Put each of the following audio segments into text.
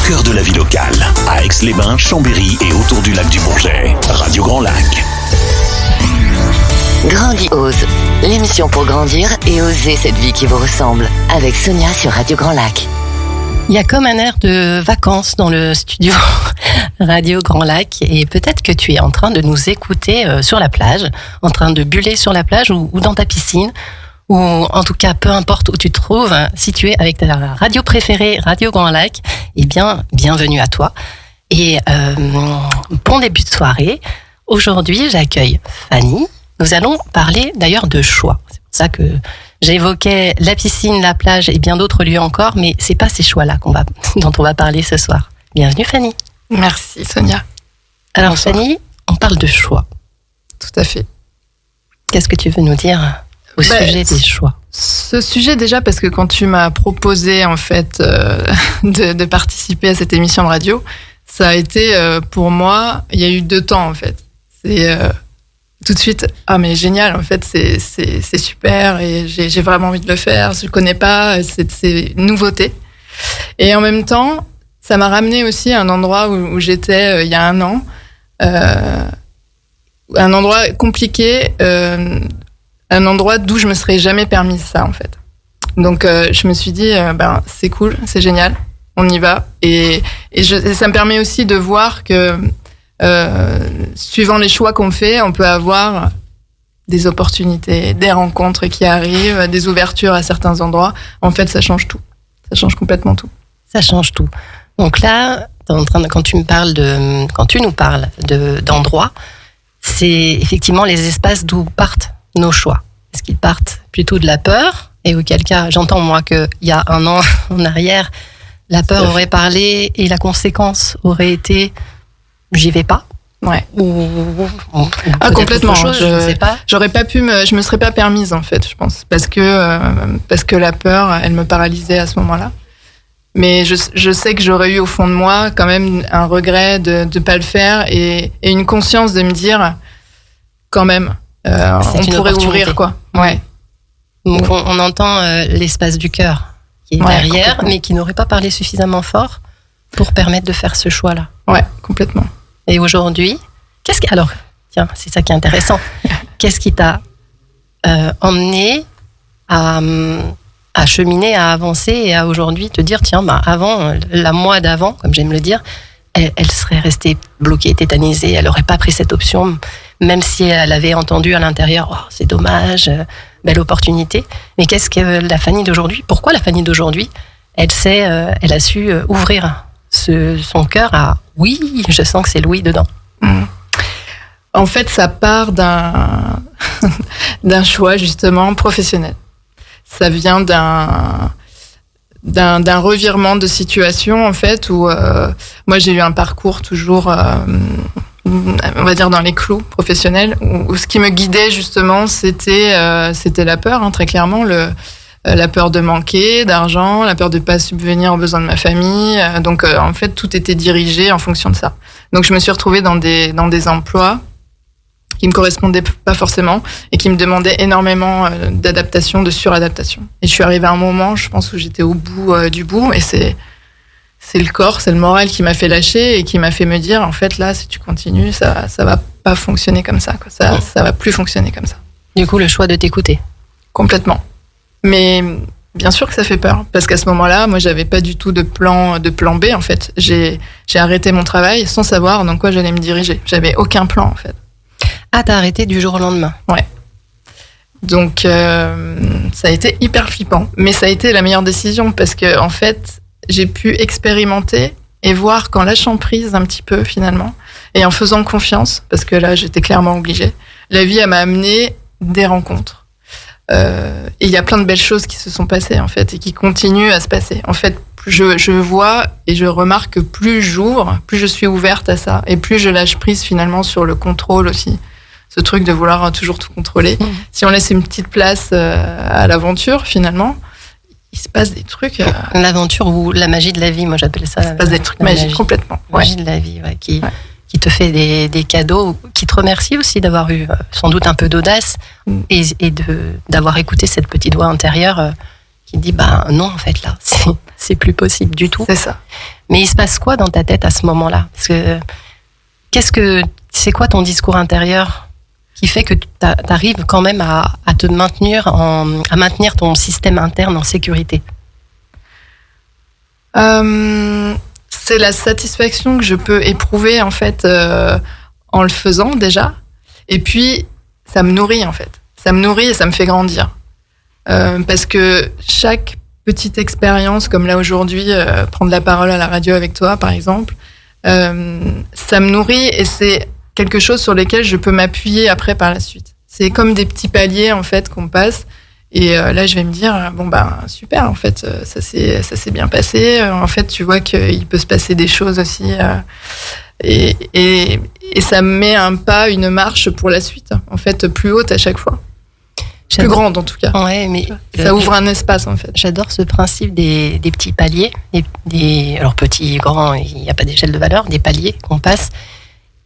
au cœur de la vie locale, à Aix-les-Bains, Chambéry et autour du lac du Bourget. Radio Grand Lac. Grandiose, l'émission pour grandir et oser cette vie qui vous ressemble, avec Sonia sur Radio Grand Lac. Il y a comme un air de vacances dans le studio Radio Grand Lac et peut-être que tu es en train de nous écouter sur la plage, en train de buller sur la plage ou dans ta piscine, ou en tout cas peu importe où tu te trouves, si tu es avec ta radio préférée Radio Grand Lac, eh bien bienvenue à toi et bon début de soirée. Aujourd'hui j'accueille Fanny. Nous allons parler d'ailleurs de choix. C'est pour ça que j'évoquais la piscine, la plage et bien d'autres lieux encore, mais c'est pas ces choix-là dont on va parler ce soir. Bienvenue Fanny. Merci Sonia. Alors Bonsoir. Fanny, on parle de choix. Tout à fait. Qu'est-ce que tu veux nous dire au sujet des choix? Ce sujet déjà parce que quand tu m'as proposé en fait de participer à cette émission de radio, ça a été pour moi, il y a eu 2 temps en fait. C'est tout de suite, ah mais génial, en fait c'est super et j'ai vraiment envie de le faire, je connais pas, c'est une nouveauté. Et en même temps, ça m'a ramené aussi à un endroit où j'étais il y a 1 an, un endroit compliqué, un endroit d'où je me serais jamais permis ça en fait. Donc je me suis dit, c'est cool, c'est génial, on y va. Et ça me permet aussi de voir que suivant les choix qu'on fait, on peut avoir des opportunités, des rencontres qui arrivent, des ouvertures à certains endroits. En fait, ça change tout. Ça change complètement tout. Ça change tout. Donc là, quand tu nous parles d'endroits, c'est effectivement les espaces d'où partent nos choix. Est-ce qu'ils partent plutôt de la peur? Et auquel cas, j'entends moi qu'il y a 1 an en arrière, la peur aurait parlé et la conséquence aurait été j'y vais pas. Ouais. Ou complètement. Chose, je sais pas. J'aurais pas pu je me serais pas permise en fait, je pense, parce que la peur, elle me paralysait à ce moment-là. Mais je sais que j'aurais eu au fond de moi quand même un regret de pas le faire et une conscience de me dire quand même on pourrait ouvrir quoi. Ouais. Donc on entend l'espace du cœur qui est derrière, mais qui n'aurait pas parlé suffisamment fort pour permettre de faire ce choix-là. Ouais, complètement. Et aujourd'hui, alors, tiens, c'est ça qui est intéressant. Qu'est-ce qui t'a emmené à cheminer, à avancer et à aujourd'hui te dire, tiens, avant, la moi d'avant, comme j'aime le dire, elle serait restée bloquée, tétanisée, elle n'aurait pas pris cette option, même si elle avait entendu à l'intérieur, oh, c'est dommage, belle opportunité. Mais qu'est-ce que la Fanny d'aujourd'hui, pourquoi la Fanny d'aujourd'hui, elle a su ouvrir son cœur à oui, je sens que c'est Louis dedans. En fait, ça part d'un choix justement professionnel. Ça vient d'un revirement de situation en fait où moi j'ai eu un parcours toujours on va dire dans les clous professionnels où ce qui me guidait justement c'était la peur très clairement, la peur de manquer d'argent, la peur de pas subvenir aux besoins de ma famille. Donc, en fait, tout était dirigé en fonction de ça. Donc, je me suis retrouvée dans des emplois qui me correspondaient pas forcément et qui me demandaient énormément d'adaptation, de suradaptation. Et je suis arrivée à un moment, je pense, où j'étais au bout du bout et c'est le corps, c'est le moral qui m'a fait lâcher et qui m'a fait me dire, en fait, là, si tu continues, ça va pas fonctionner comme ça, quoi. Ça va plus fonctionner comme ça. Du coup, le choix de t'écouter. Complètement. Mais bien sûr que ça fait peur, parce qu'à ce moment-là, moi, j'avais pas du tout de plan B, en fait. J'ai arrêté mon travail sans savoir dans quoi j'allais me diriger. J'avais aucun plan, en fait. Ah, t'as arrêté du jour au lendemain? Ouais. Donc, ça a été hyper flippant. Mais ça a été la meilleure décision, parce que, en fait, j'ai pu expérimenter et voir qu'en lâchant prise un petit peu, finalement, et en faisant confiance, parce que là, j'étais clairement obligée, la vie, elle m'a amené des rencontres. Et il y a plein de belles choses qui se sont passées en fait et qui continuent à se passer. En fait, je vois et je remarque que plus j'ouvre, plus je suis ouverte à ça et plus je lâche prise finalement sur le contrôle aussi. Ce truc de vouloir toujours tout contrôler. Si on laisse une petite place à l'aventure finalement, il se passe des trucs. L'aventure ou la magie de la vie, moi j'appelle ça. Il se passe des trucs magiques complètement. La magie de la vie, qui te fait des cadeaux, qui te remercie aussi d'avoir eu sans doute un peu d'audace et d'avoir écouté cette petite voix intérieure qui te dit non, en fait, là, c'est plus possible du tout. C'est ça. Mais il se passe quoi dans ta tête à ce moment-là? Parce que c'est quoi ton discours intérieur qui fait que tu arrives quand même à te maintenir à maintenir ton système interne en sécurité? C'est la satisfaction que je peux éprouver en fait en le faisant déjà, et puis ça me nourrit en fait. Ça me nourrit et ça me fait grandir. Parce que chaque petite expérience, comme là aujourd'hui, prendre la parole à la radio avec toi par exemple, ça me nourrit et c'est quelque chose sur lequel je peux m'appuyer après par la suite. C'est comme des petits paliers en fait qu'on passe. Et là, je vais me dire, super, en fait, ça s'est bien passé. En fait, tu vois qu'il peut se passer des choses aussi. Et ça me met un pas, une marche pour la suite, en fait, plus haute à chaque fois. Plus grande, en tout cas. Ouais, mais ça ouvre un espace, en fait. J'adore ce principe des petits paliers. Alors, petits, grands, il n'y a pas d'échelle de valeur, des paliers qu'on passe.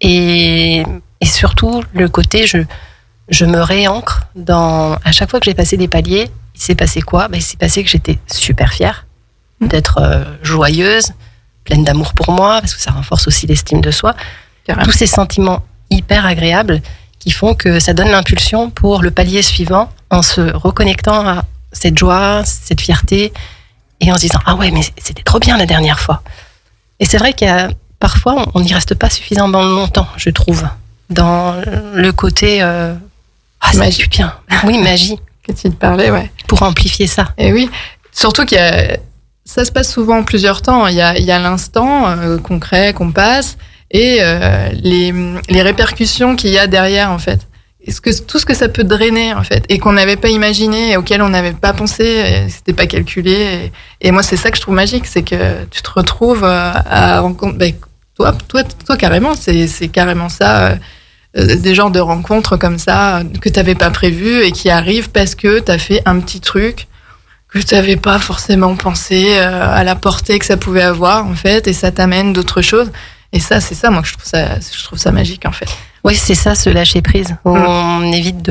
Et surtout, le côté, je me réancre à chaque fois que j'ai passé des paliers, il s'est passé quoi? Il s'est passé que j'étais super fière d'être joyeuse, pleine d'amour pour moi, parce que ça renforce aussi l'estime de soi. Carrément. Tous ces sentiments hyper agréables qui font que ça donne l'impulsion pour le palier suivant en se reconnectant à cette joie, cette fierté, et en se disant « Ah ouais, mais c'était trop bien la dernière fois ». Et c'est vrai qu'il y a parfois, on n'y reste pas suffisamment longtemps, je trouve, dans le côté... ça magie. fait bien. Oui, magie. Que tu te parlais, ouais. Pour amplifier ça. Et oui, surtout ça se passe souvent en plusieurs temps. Il y a l'instant concret qu'on passe et les répercussions qu'il y a derrière, en fait. Tout ce que ça peut drainer, en fait, et qu'on n'avait pas imaginé, et auquel on n'avait pas pensé, c'était pas calculé. Et moi, c'est ça que je trouve magique, c'est que tu te retrouves à rencontrer... Toi, carrément, c'est carrément ça... des genres de rencontres comme ça que tu n'avais pas prévues et qui arrivent parce que tu as fait un petit truc que tu n'avais pas forcément pensé à la portée que ça pouvait avoir, en fait, et ça t'amène d'autres choses. Et ça, c'est ça, moi, que je trouve ça magique, en fait. Oui, c'est ça, ce lâcher-prise. On évite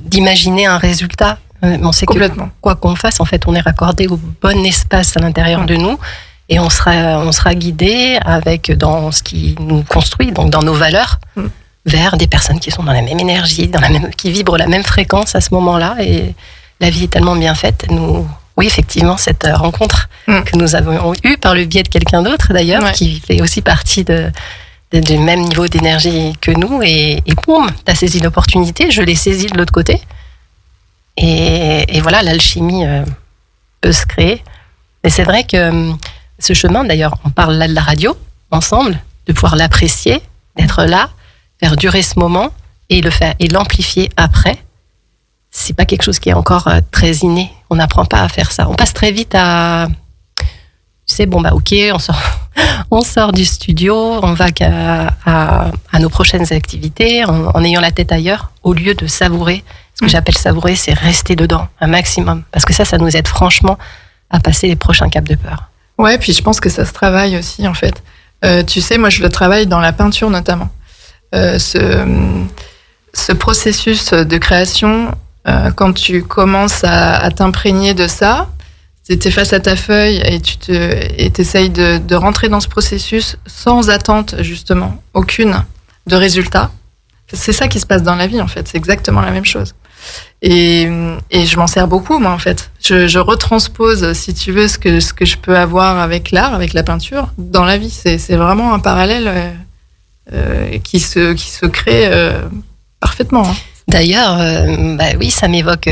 d'imaginer un résultat. On sait que quoi qu'on fasse, en fait, on est raccordé au bon espace à l'intérieur de nous et on sera guidé dans ce qui nous construit, donc dans nos valeurs. Vers des personnes qui sont dans la même énergie, qui vibrent la même fréquence à ce moment-là. Et la vie est tellement bien faite. Oui, effectivement, cette rencontre que nous avons eue par le biais de quelqu'un d'autre, d'ailleurs, qui fait aussi partie du même niveau d'énergie que nous. Et boum, tu as saisi l'opportunité, je l'ai saisie de l'autre côté. Et voilà, l'alchimie peut se créer. Mais c'est vrai que ce chemin, d'ailleurs, on parle là de la radio, ensemble, de pouvoir l'apprécier, d'être là, faire durer ce moment et l'amplifier après, c'est pas quelque chose qui est encore très inné. On n'apprend pas à faire ça. On passe très vite à, tu sais, ok, on sort du studio, on va à nos prochaines activités en ayant la tête ailleurs, au lieu de savourer. Ce que j'appelle savourer, c'est rester dedans un maximum, parce que ça nous aide franchement à passer les prochains caps de peur. Ouais, puis je pense que ça se travaille aussi, en fait. Tu sais, moi, je le travaille dans la peinture notamment. Ce processus de création, quand tu commences à t'imprégner de ça, tu es face à ta feuille et tu essayes de rentrer dans ce processus sans attente, justement, aucune de résultat. C'est ça qui se passe dans la vie, en fait. C'est exactement la même chose. Et je m'en sers beaucoup, moi, en fait. Je retranspose, si tu veux, ce que je peux avoir avec l'art, avec la peinture, dans la vie. C'est vraiment un parallèle qui se crée parfaitement. Hein. D'ailleurs, oui, ça m'évoque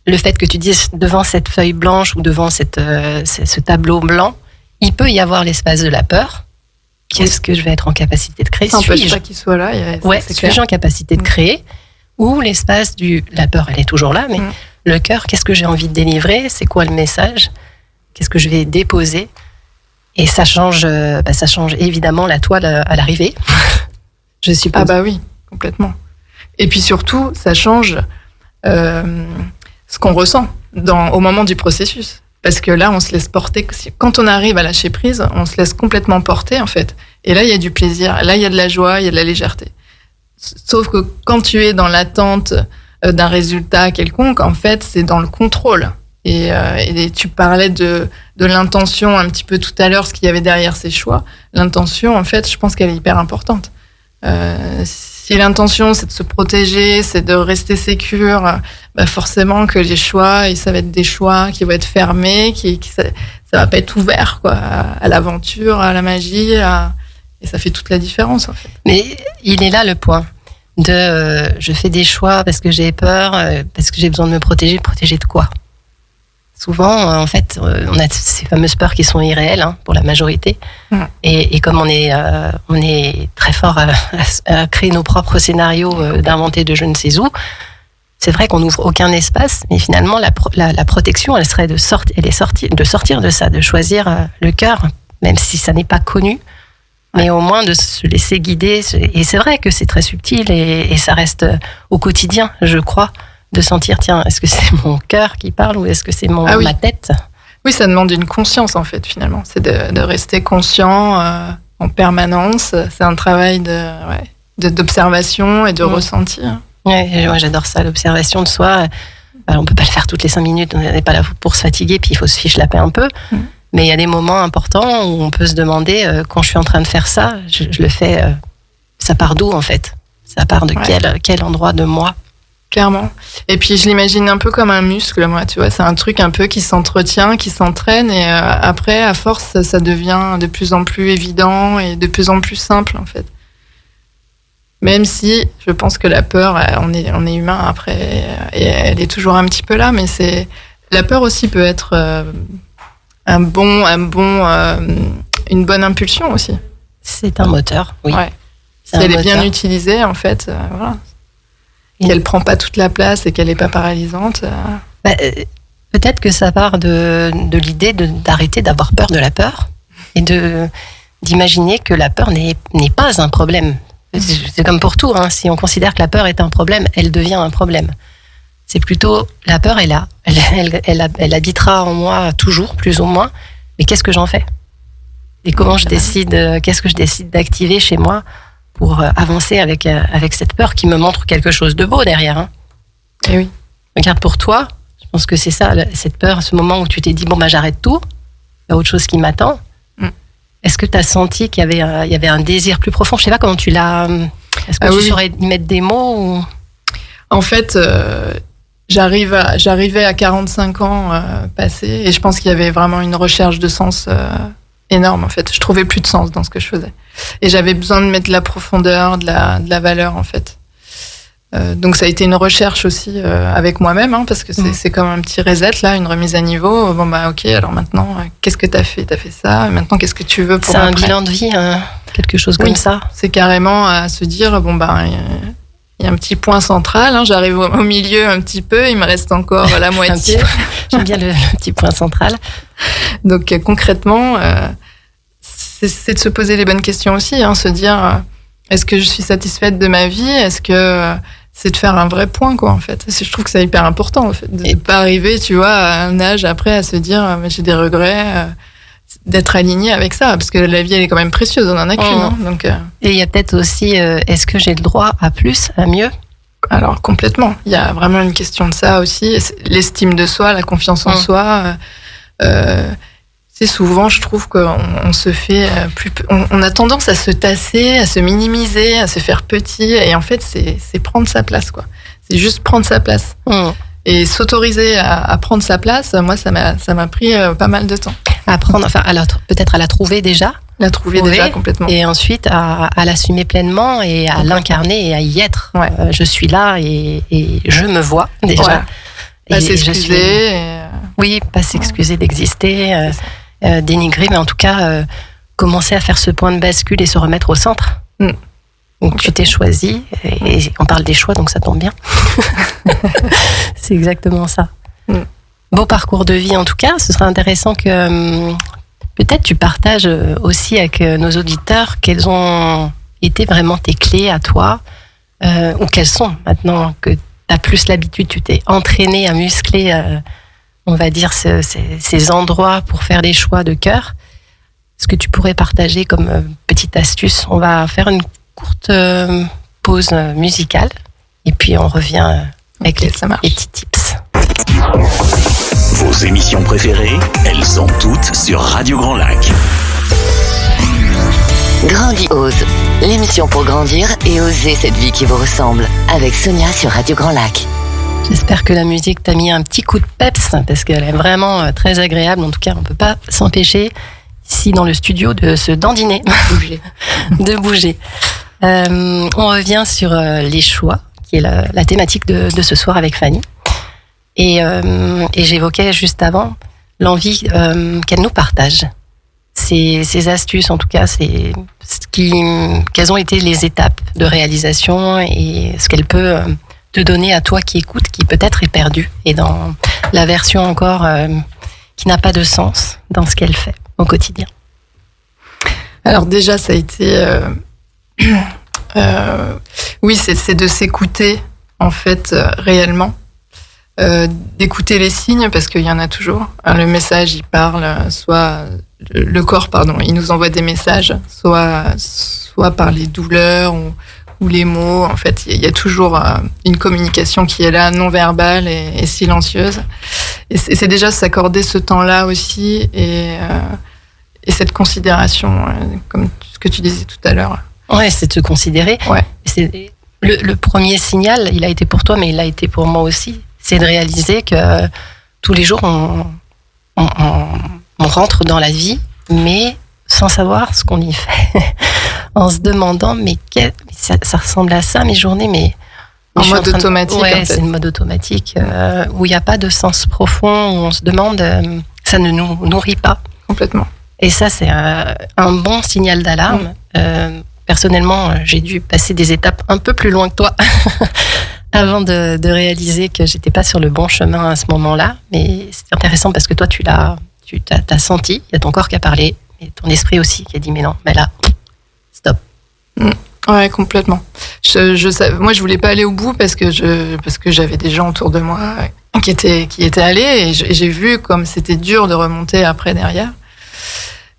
le fait que tu dises devant cette feuille blanche ou devant ce tableau blanc, il peut y avoir l'espace de la peur. Qu'est-ce que je vais être en capacité de créer? Ça n'empêche pas qu'il soit là. Suis-je en capacité de créer? Ou l'espace la peur, elle est toujours là, mais le cœur, qu'est-ce que j'ai envie de délivrer? C'est quoi le message? Qu'est-ce que je vais déposer? Et ça change évidemment la toile à l'arrivée. Je suppose. Ah bah oui, complètement. Et puis surtout, ça change ce qu'on ressent au moment du processus. Parce que là, on se laisse porter. Quand on arrive à lâcher prise, on se laisse complètement porter, en fait. Et là, il y a du plaisir. Là, il y a de la joie, il y a de la légèreté. Sauf que quand tu es dans l'attente d'un résultat quelconque, en fait, c'est dans le contrôle. Et tu parlais de l'intention un petit peu tout à l'heure, ce qu'il y avait derrière ces choix. L'intention, en fait, je pense qu'elle est hyper importante. Si l'intention, c'est de se protéger, c'est de rester sécure, forcément que les choix, et ça va être des choix qui vont être fermés, ça va pas être ouvert, quoi, à l'aventure, à la magie, et ça fait toute la différence, en fait. Mais il est là le point je fais des choix parce que j'ai peur, parce que j'ai besoin de me protéger de quoi? Souvent, en fait, on a ces fameuses peurs qui sont irréelles, hein, pour la majorité. Et comme on est très fort à créer nos propres scénarios, d'inventer de je ne sais où, c'est vrai qu'on n'ouvre aucun espace, mais finalement, la protection, elle serait de sortir de ça, de choisir le cœur, même si ça n'est pas connu, mais au moins de se laisser guider. Et c'est vrai que c'est très subtil et ça reste au quotidien, je crois, de sentir, tiens, est-ce que c'est mon cœur qui parle ou est-ce que c'est ma tête? Oui, ça demande une conscience, en fait, finalement. C'est de rester conscient en permanence. C'est un travail d'observation et de ressenti. Ouais, j'adore ça, l'observation de soi. On peut pas le faire toutes les 5 minutes, on n'est pas là pour se fatiguer, puis il faut se fiche la paix un peu. Mais il y a des moments importants où on peut se demander, quand je suis en train de faire ça, je le fais, ça part d'où, en fait? Ça part de quel endroit de moi? Clairement. Et puis je l'imagine un peu comme un muscle, moi, tu vois, c'est un truc un peu qui s'entretient, qui s'entraîne, et après, à force, ça devient de plus en plus évident et de plus en plus simple, en fait. Même si je pense que la peur, on est humain après, et elle est toujours un petit peu là, mais la peur aussi peut être une bonne impulsion aussi. C'est un moteur, oui. Ouais. Si elle est bien utilisée, en fait, voilà. Qu'elle prend pas toute la place et qu'elle n'est pas paralysante. Peut-être que ça part de l'idée d'arrêter d'avoir peur de la peur et d'imaginer que la peur n'est pas un problème. C'est comme pour tout, hein. Si on considère que la peur est un problème, elle devient un problème. C'est plutôt, la peur est là. Elle habitera en moi toujours, plus ou moins. Mais qu'est-ce que j'en fais? Et comment qu'est-ce que je décide d'activer chez moi pour avancer avec cette peur qui me montre quelque chose de beau derrière, hein. Et oui. Regarde, pour toi, je pense que c'est ça, cette peur, ce moment où tu t'es dit, j'arrête tout, il y a autre chose qui m'attend. Est-ce que tu as senti qu'il y avait un désir plus profond? Je sais pas comment tu l'as... Est-ce que tu saurais y mettre des mots ou... En fait, j'arrivais à 45 ans passés, et je pense qu'il y avait vraiment une recherche de sens énorme, en fait. Je trouvais plus de sens dans ce que je faisais. Et j'avais besoin de mettre de la profondeur, de la valeur, en fait. Donc ça a été une recherche aussi avec moi-même, hein, parce que c'est comme un petit reset, là, une remise à niveau. Ok, alors maintenant, qu'est-ce que t'as fait? T'as fait ça, et maintenant, qu'est-ce que tu veux pour après? C'est un bilan de vie, quelque chose comme ça. C'est carrément à se dire, il y a un petit point central, hein, j'arrive au milieu un petit peu, il me reste encore la moitié. J'aime bien le petit point central. Donc concrètement, c'est de se poser les bonnes questions aussi, hein, se dire, est-ce que je suis satisfaite de ma vie? Est-ce que c'est de faire un vrai point, quoi, en fait. Je trouve que c'est hyper important, en fait, de ne pas arriver, tu vois, à un âge après à se dire, j'ai des regrets, d'être aligné avec ça, parce que la vie, elle est quand même précieuse, on en a qu'une. Hein, donc, Et il y a peut-être aussi, est-ce que j'ai le droit à plus, à mieux? Alors, complètement. Il y a vraiment une question de ça aussi. L'estime de soi, la confiance en soi. C'est souvent, je trouve qu'on se fait on a tendance à se tasser, à se minimiser, à se faire petit. Et en fait, c'est prendre sa place, quoi. C'est juste prendre sa place. Et s'autoriser à prendre sa place, moi, ça m'a pris pas mal de temps. Apprendre, enfin, peut-être à la trouver déjà. La trouver déjà, complètement. Et ensuite, à l'assumer pleinement et à l'incarner et à y être. Ouais. Je suis là et je me vois déjà. Voilà. Pas s'excuser. Oui, pas s'excuser d'exister, dénigrer, mais en tout cas, commencer à faire ce point de bascule et se remettre au centre. Donc tu t'es choisi, et on parle des choix, donc ça tombe bien. C'est exactement ça. Beau parcours de vie en tout cas. Ce serait intéressant que peut-être tu partages aussi avec nos auditeurs quelles ont été vraiment tes clés à toi, ou quelles sont maintenant que tu as plus l'habitude, tu t'es entraîné à muscler, on va dire, ces endroits pour faire des choix de cœur. Ce que tu pourrais partager comme petite astuce. On va faire une courte pause musicale et puis on revient avec les petits tips. Vos émissions préférées, elles sont toutes sur Radio Grand Lac. Grandiose, l'émission pour grandir et oser cette vie qui vous ressemble, avec Sonia sur Radio Grand Lac. J'espère que la musique t'a mis un petit coup de peps, parce qu'elle est vraiment très agréable. En tout cas, on ne peut pas s'empêcher, ici dans le studio, de se dandiner, de bouger. On revient sur les choix, qui est la thématique de ce soir avec Fanny. Et j'évoquais juste avant l'envie qu'elle nous partage. Ces astuces, en tout cas, quelles ont été les étapes de réalisation et ce qu'elle peut te donner à toi qui écoute, qui peut-être est perdu et dans la version encore qui n'a pas de sens dans ce qu'elle fait au quotidien. Alors déjà, ça a été... oui, c'est de s'écouter, en fait, réellement. D'écouter les signes, parce qu'il y en a toujours. Le message, il parle, soit... Le corps, il nous envoie des messages, soit par les douleurs ou les mots. En fait, il y a toujours une communication qui est là, non verbale et silencieuse. Et c'est déjà s'accorder ce temps-là aussi et cette considération, comme ce que tu disais tout à l'heure. Ouais, c'est de se considérer. Ouais. C'est le premier signal, il a été pour toi, mais il a été pour moi aussi. C'est de réaliser que tous les jours, on rentre dans la vie, mais sans savoir ce qu'on y fait. En se demandant, mais ça ressemble à ça, mes journées, mais... En mode automatique, ouais, en fait. C'est une mode automatique où il n'y a pas de sens profond, où on se demande, ça ne nous nourrit pas. Complètement. Et ça, c'est un bon signal d'alarme. Personnellement, j'ai dû passer des étapes un peu plus loin que toi avant de réaliser que j'étais pas sur le bon chemin à ce moment-là. Mais c'est intéressant parce que toi, tu t'as senti, il y a ton corps qui a parlé, et ton esprit aussi qui a dit mais non, mais là, stop. Ouais, complètement. Moi, je voulais pas aller au bout parce que j'avais des gens autour de moi qui étaient allés et j'ai vu comme c'était dur de remonter après derrière.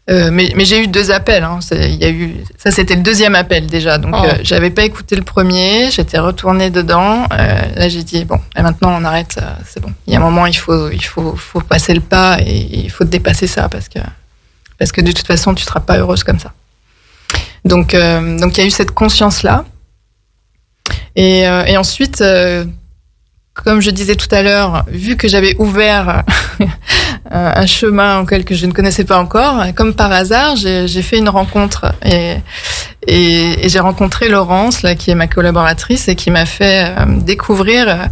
Mais j'ai eu 2 appels. Ça, c'était le 2e appel déjà. Donc, j'avais pas écouté le premier. J'étais retournée dedans. Là, j'ai dit bon, maintenant on arrête. C'est bon. Il y a un moment, il faut passer le pas et il faut dépasser ça parce que de toute façon, tu seras pas heureuse comme ça. Donc, il y a eu cette conscience-là. Et ensuite, comme je disais tout à l'heure, vu que j'avais ouvert un chemin auquel que je ne connaissais pas encore, comme par hasard, j'ai fait une rencontre et j'ai rencontré Laurence, là, qui est ma collaboratrice et qui m'a fait découvrir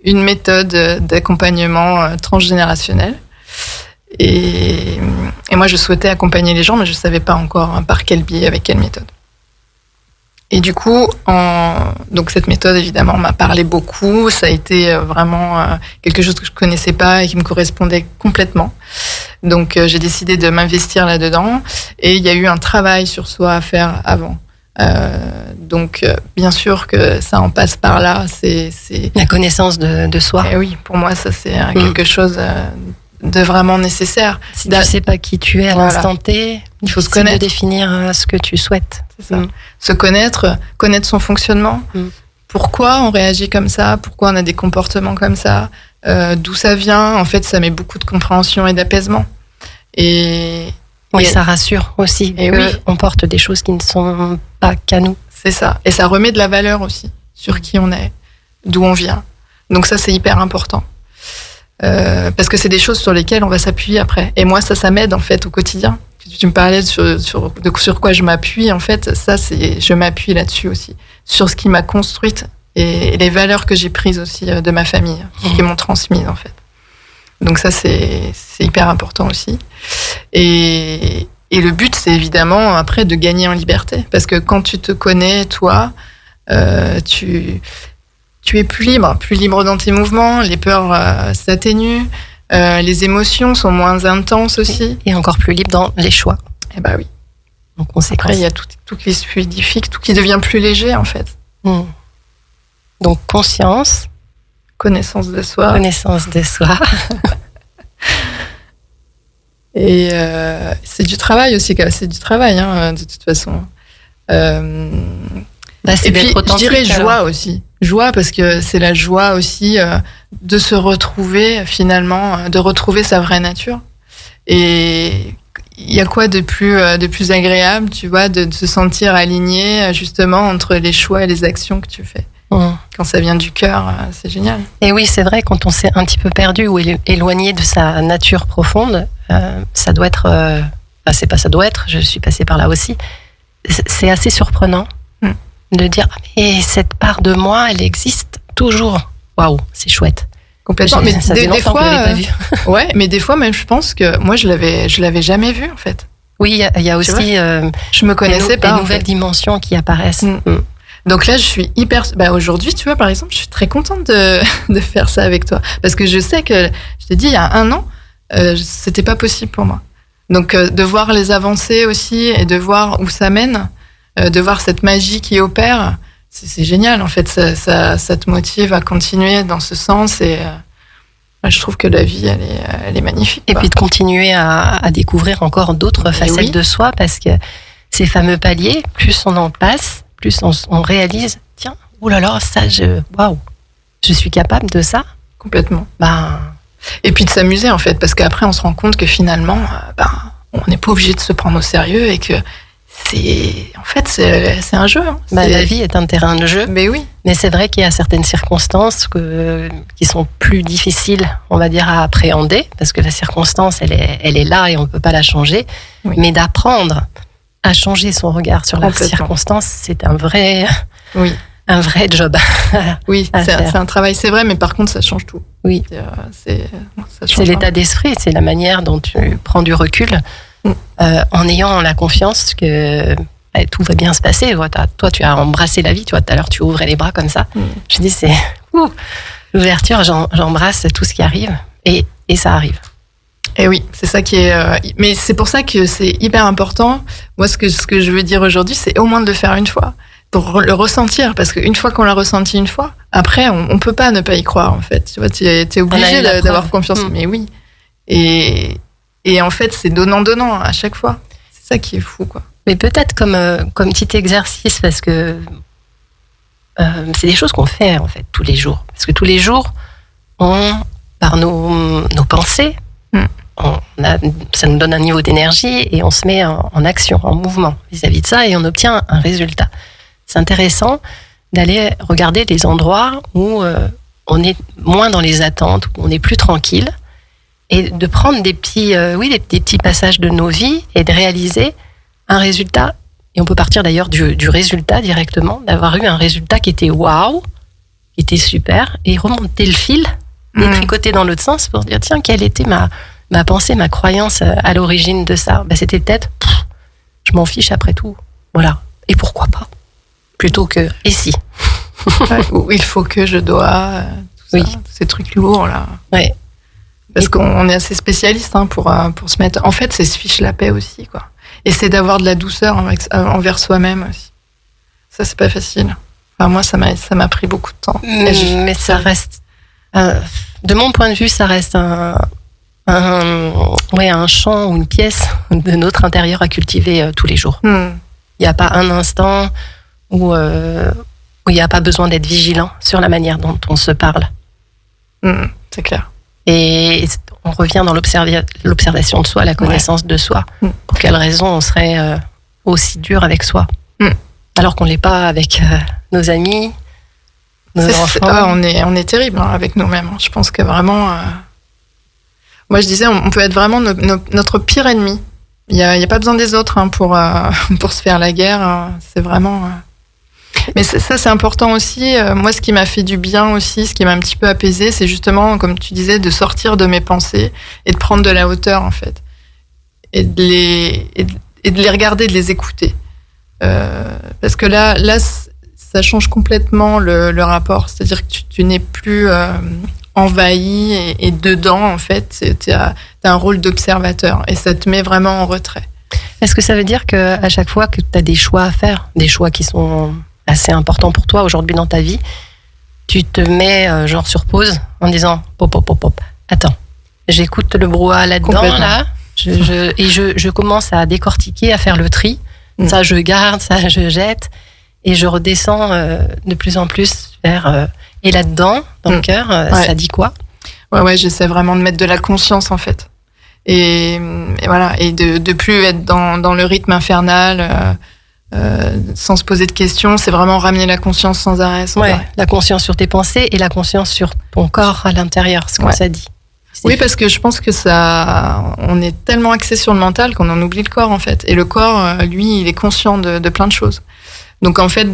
une méthode d'accompagnement transgénérationnel. Et moi, je souhaitais accompagner les gens, mais je ne savais pas encore par quel biais, avec quelle méthode. Et du coup, donc cette méthode, évidemment, m'a parlé beaucoup. Ça a été vraiment quelque chose que je connaissais pas et qui me correspondait complètement. Donc, j'ai décidé de m'investir là-dedans. Et il y a eu un travail sur soi à faire avant. Donc, bien sûr que ça en passe par là. C'est la connaissance de soi. Et oui, pour moi, ça, c'est quelque chose de vraiment nécessaire. Si tu ne sais pas qui tu es à l'instant T, il faut se connaître. De définir ce que tu souhaites. C'est ça. Se connaître son fonctionnement. Pourquoi on réagit comme ça, pourquoi on a des comportements comme ça, d'où ça vient. En fait, ça met beaucoup de compréhension et d'apaisement. Et ça rassure aussi qu'on porte des choses qui ne sont pas qu'à nous. C'est ça. Et ça remet de la valeur aussi sur qui on est, d'où on vient. Donc ça, c'est hyper important. Parce que c'est des choses sur lesquelles on va s'appuyer après. Et moi, ça m'aide en fait au quotidien. Tu me parlais sur quoi je m'appuie. En fait, je m'appuie là-dessus aussi, sur ce qui m'a construite et les valeurs que j'ai prises aussi de ma famille, qui m'ont transmises en fait. Donc ça, c'est hyper important aussi. Et le but, c'est évidemment après de gagner en liberté, parce que quand tu te connais, toi, tu es plus libre dans tes mouvements, les peurs s'atténuent, les émotions sont moins intenses aussi. Et encore plus libre dans les choix. Eh ben oui. En conséquence. Après, il y a tout qui se fluidifie, tout qui devient plus léger en fait. Donc conscience. Connaissance de soi. Connaissance de soi. Et c'est du travail aussi, c'est du travail de toute façon. C'est et puis, je dirais joie aussi. joie, parce que c'est la joie aussi de se retrouver finalement, de retrouver sa vraie nature. Et il y a quoi de plus agréable, tu vois, de se sentir aligné justement entre les choix et les actions que tu fais. Quand ça vient du cœur, c'est génial. Et oui, c'est vrai, quand on s'est un petit peu perdu ou éloigné de sa nature profonde, ça doit être... c'est pas ça doit être, je suis passée par là aussi. C'est assez surprenant de dire mais cette part de moi, elle existe toujours. Waouh, c'est chouette. Complètement. Mais ça fait des longtemps fois, que je l'ai pas vu. Ouais, mais des fois même, je pense que moi, je l'avais jamais vu en fait. Oui, il y a aussi je me connaissais pas. Des nouvelles dimensions qui apparaissent. Donc là, je suis aujourd'hui, tu vois, par exemple, je suis très contente de faire ça avec toi, parce que je sais que, je t'ai dit, il y a 1 an, c'était pas possible pour moi. Donc de voir les avancées aussi et de voir où ça mène, de voir cette magie qui opère, c'est génial. En fait, ça te motive à continuer dans ce sens et je trouve que la vie, elle est magnifique. Et puis de continuer à découvrir encore d'autres facettes de soi, parce que ces fameux paliers, plus on en passe, plus on réalise, tiens, oulala, waouh, je suis capable de ça. Complètement. Et puis de s'amuser en fait, parce qu'après on se rend compte que finalement, on n'est pas obligé de se prendre au sérieux et que c'est un jeu. Hein. La vie est un terrain de jeu. Mais oui. Mais c'est vrai qu'il y a certaines circonstances qui sont plus difficiles, on va dire, à appréhender, parce que la circonstance, elle est là et on ne peut pas la changer. Oui. Mais d'apprendre à changer son regard sur la circonstance, c'est un vrai job. Oui, c'est un travail, c'est vrai, mais par contre, ça change tout. Oui. C'est l'état d'esprit, c'est la manière dont tu prends du recul en ayant la confiance que tout va bien se passer. Toi, tu as embrassé la vie. Tu vois, tout à l'heure, tu ouvrais les bras comme ça. Je dis, c'est l'ouverture, j'embrasse tout ce qui arrive et ça arrive. Et oui, c'est ça qui est... mais c'est pour ça que c'est hyper important. Moi, ce que je veux dire aujourd'hui, c'est au moins de le faire une fois, pour le ressentir. Parce qu'une fois qu'on l'a ressenti une fois, après, on peut pas ne pas y croire, en fait. Tu vois, t'es obligé d'avoir confiance. Mais oui. Et en fait, c'est donnant à chaque fois. C'est ça qui est fou, quoi. Mais peut-être comme petit exercice, parce que c'est des choses qu'on fait, en fait, tous les jours. Parce que tous les jours, par nos pensées, ça nous donne un niveau d'énergie et on se met en action, en mouvement vis-à-vis de ça et on obtient un résultat. C'est intéressant d'aller regarder les endroits où on est moins dans les attentes, où on est plus tranquille et de prendre des petits passages de nos vies et de réaliser un résultat. Et on peut partir d'ailleurs du résultat directement, d'avoir eu un résultat qui était waouh, qui était super, et remonter le fil, détricoter dans l'autre sens pour se dire tiens, quelle était ma pensée, ma croyance à l'origine de ça. C'était peut-être, je m'en fiche après tout. Voilà. Et pourquoi pas? Plutôt que, et si? Ou il faut que je dois, tout ça, tous ces trucs lourds, là. Ouais. Parce qu'on est assez spécialiste pour se mettre... En fait, c'est se fiche la paix aussi, quoi. Et c'est d'avoir de la douceur envers soi-même aussi. Ça, c'est pas facile. Enfin, moi, ça m'a pris beaucoup de temps. Mais ça reste... de mon point de vue, ça reste un champ ou une pièce de notre intérieur à cultiver tous les jours. Il n'y a pas un instant où il n'y a pas besoin d'être vigilant sur la manière dont on se parle. C'est clair. Et on revient dans l'observation de soi, la connaissance de soi. Pour quelle raison on serait aussi dur avec soi alors qu'on ne l'est pas avec nos amis, nos enfants. On est terrible avec nous-mêmes. Je pense que vraiment... Moi, je disais, on peut être vraiment notre pire ennemi. Il n'y a pas besoin des autres pour se faire la guerre. C'est vraiment... Mais ça, c'est important aussi. Moi, ce qui m'a fait du bien aussi, ce qui m'a un petit peu apaisé, c'est justement, comme tu disais, de sortir de mes pensées et de prendre de la hauteur, en fait. Et de les regarder, de les écouter. Parce que là, ça change complètement le rapport. C'est-à-dire que tu n'es plus envahi et dedans, en fait, tu as un rôle d'observateur. Et ça te met vraiment en retrait. Est-ce que ça veut dire qu'à chaque fois que tu as des choix à faire, des choix qui sont assez importants pour toi aujourd'hui dans ta vie, tu te mets sur pause en disant pop, attends, j'écoute le brouhaha là-dedans, là, je commence à décortiquer, à faire le tri. Ça je garde, ça je jette, et je redescends de plus en plus vers et là-dedans, dans le cœur, ça dit quoi? Ouais, j'essaie vraiment de mettre de la conscience en fait. Et voilà, et de plus être dans le rythme infernal, sans se poser de questions. C'est vraiment ramener la conscience sans arrêt. La conscience sur tes pensées et la conscience sur ton corps à l'intérieur, ce qu'on ça dit. Oui, parce que je pense que on est tellement axé sur le mental qu'on en oublie le corps en fait. Et le corps, lui, il est conscient de plein de choses. Donc en fait,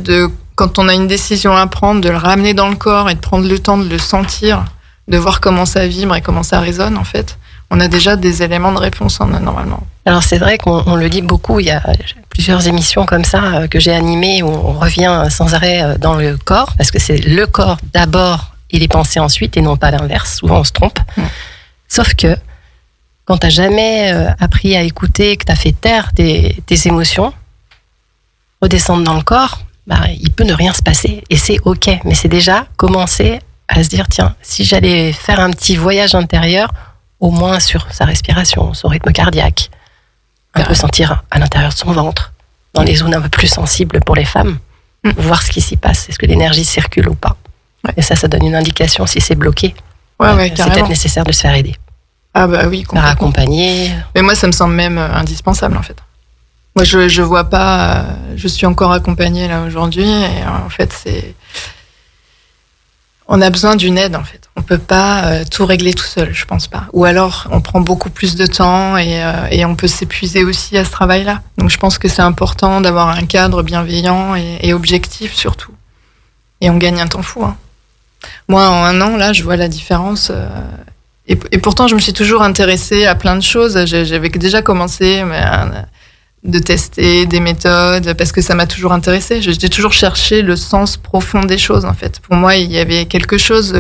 quand on a une décision à prendre, de le ramener dans le corps et de prendre le temps de le sentir, de voir comment ça vibre et comment ça résonne en fait, on a déjà des éléments de réponse normalement. Alors c'est vrai qu'on le dit beaucoup, il y a plusieurs émissions comme ça que j'ai animées où on revient sans arrêt dans le corps, parce que c'est le corps d'abord et les pensées ensuite et non pas l'inverse, souvent on se trompe. Sauf que quand tu n'as jamais appris à écouter, que tu as fait taire tes émotions, redescendre dans le corps, il peut ne rien se passer et c'est ok, mais c'est déjà commencer à se dire tiens, si j'allais faire un petit voyage intérieur, au moins sur sa respiration, son rythme cardiaque, un peu sentir à l'intérieur de son ventre, dans les zones un peu plus sensibles pour les femmes, voir ce qui s'y passe, est-ce que l'énergie circule ou pas. Et ça donne une indication si c'est bloqué. C'est peut-être nécessaire de se faire aider. Ah bah oui, complètement. Faire accompagner. Mais moi, ça me semble même indispensable en fait. Moi, je vois pas, je suis encore accompagnée là aujourd'hui et en fait, on a besoin d'une aide en fait. On peut pas tout régler tout seul, je pense pas. Ou alors, on prend beaucoup plus de temps et on peut s'épuiser aussi à ce travail-là. Donc, je pense que c'est important d'avoir un cadre bienveillant et objectif surtout. Et on gagne un temps fou. Moi, en 1 an, là, je vois la différence. Et pourtant, je me suis toujours intéressée à plein de choses. J'avais déjà commencé de tester des méthodes parce que ça m'a toujours intéressée. J'ai toujours cherché le sens profond des choses, en fait. Pour moi, il y avait quelque chose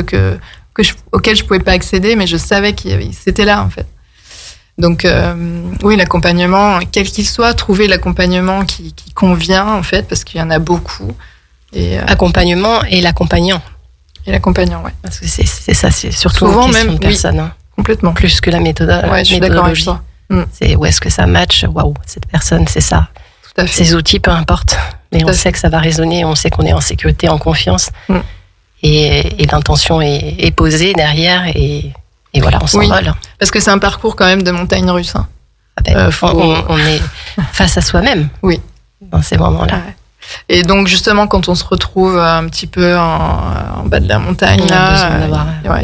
auquel je pouvais pas accéder, mais je savais c'était là, en fait. Donc, oui, l'accompagnement, quel qu'il soit, trouver l'accompagnement qui convient, en fait, parce qu'il y en a beaucoup. Accompagnement et l'accompagnant. Et l'accompagnant, ouais. Parce que c'est ça, c'est surtout souvent une question même, de personne. Complètement. Plus que la méthode. Ouais, je suis d'accord avec toi. C'est où est-ce que ça match? Waouh, cette personne, c'est ça. Tout à fait. Ces outils, peu importe. Mais on sait que ça va résonner, on sait qu'on est en sécurité, en confiance. Et l'intention est posée derrière et voilà, on s'envole. Parce que c'est un parcours quand même de montagne russe. On est face à soi-même. Oui. Dans ces moments-là. Ouais. Et donc justement, quand on se retrouve un petit peu en bas de la montagne,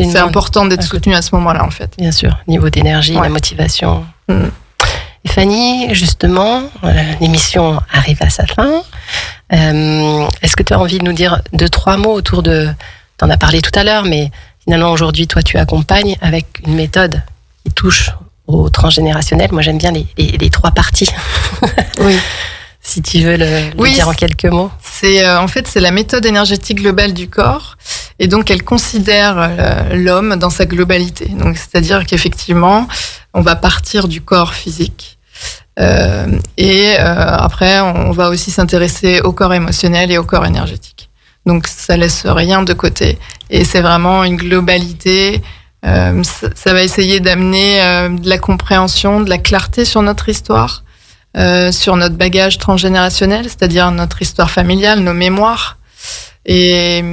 c'est important d'être soutenu à ce moment-là, en fait. Bien sûr, niveau d'énergie, la motivation. Et Fanny, justement, l'émission arrive à sa fin. Est-ce que tu as envie de nous dire 2-3 mots autour de... Tu en as parlé tout à l'heure, mais finalement, aujourd'hui, toi, tu accompagnes avec une méthode qui touche au transgénérationnel. Moi, j'aime bien les 3 parties. Oui. Si tu veux le dire en quelques mots. En fait, c'est la méthode énergétique globale du corps. Et donc, elle considère l'homme dans sa globalité. Donc, c'est-à-dire qu'effectivement, on va partir du corps physique. Après, on va aussi s'intéresser au corps émotionnel et au corps énergétique. Donc, ça laisse rien de côté. Et c'est vraiment une globalité. Ça va essayer d'amener de la compréhension, de la clarté sur notre histoire. Sur notre bagage transgénérationnel, c'est-à-dire notre histoire familiale, nos mémoires. Et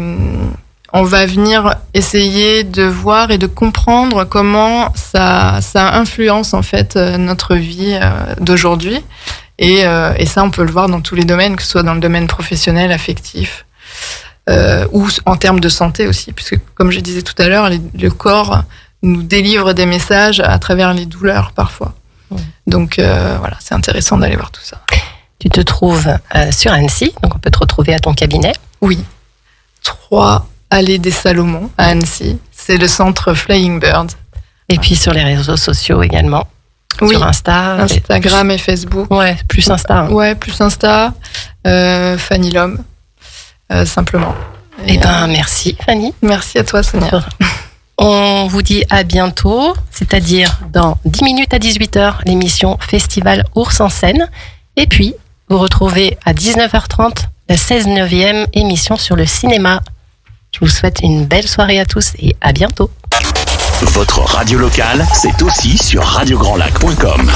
on va venir essayer de voir et de comprendre comment ça influence en fait notre vie d'aujourd'hui. Et ça, on peut le voir dans tous les domaines, que ce soit dans le domaine professionnel, affectif, ou en termes de santé aussi, puisque comme je disais tout à l'heure, le corps nous délivre des messages à travers les douleurs parfois. Donc voilà, c'est intéressant d'aller voir tout ça. Tu te trouves sur Annecy, donc on peut te retrouver à ton cabinet. Oui, 3 Allée des Salomons à Annecy. C'est le centre Flying Bird. Et puis sur les réseaux sociaux également. Oui, sur Instagram et Facebook. Ouais, plus Insta. Ouais, plus Insta. Fanny Lhomme, simplement. Merci Fanny. Merci à toi Sonia. On vous dit à bientôt, c'est-à-dire dans 10 minutes à 18h, l'émission Festival Ours en scène. Et puis, vous retrouvez à 19h30 la 16e émission sur le cinéma. Je vous souhaite une belle soirée à tous et à bientôt. Votre radio locale, c'est aussi sur radiograndlac.com.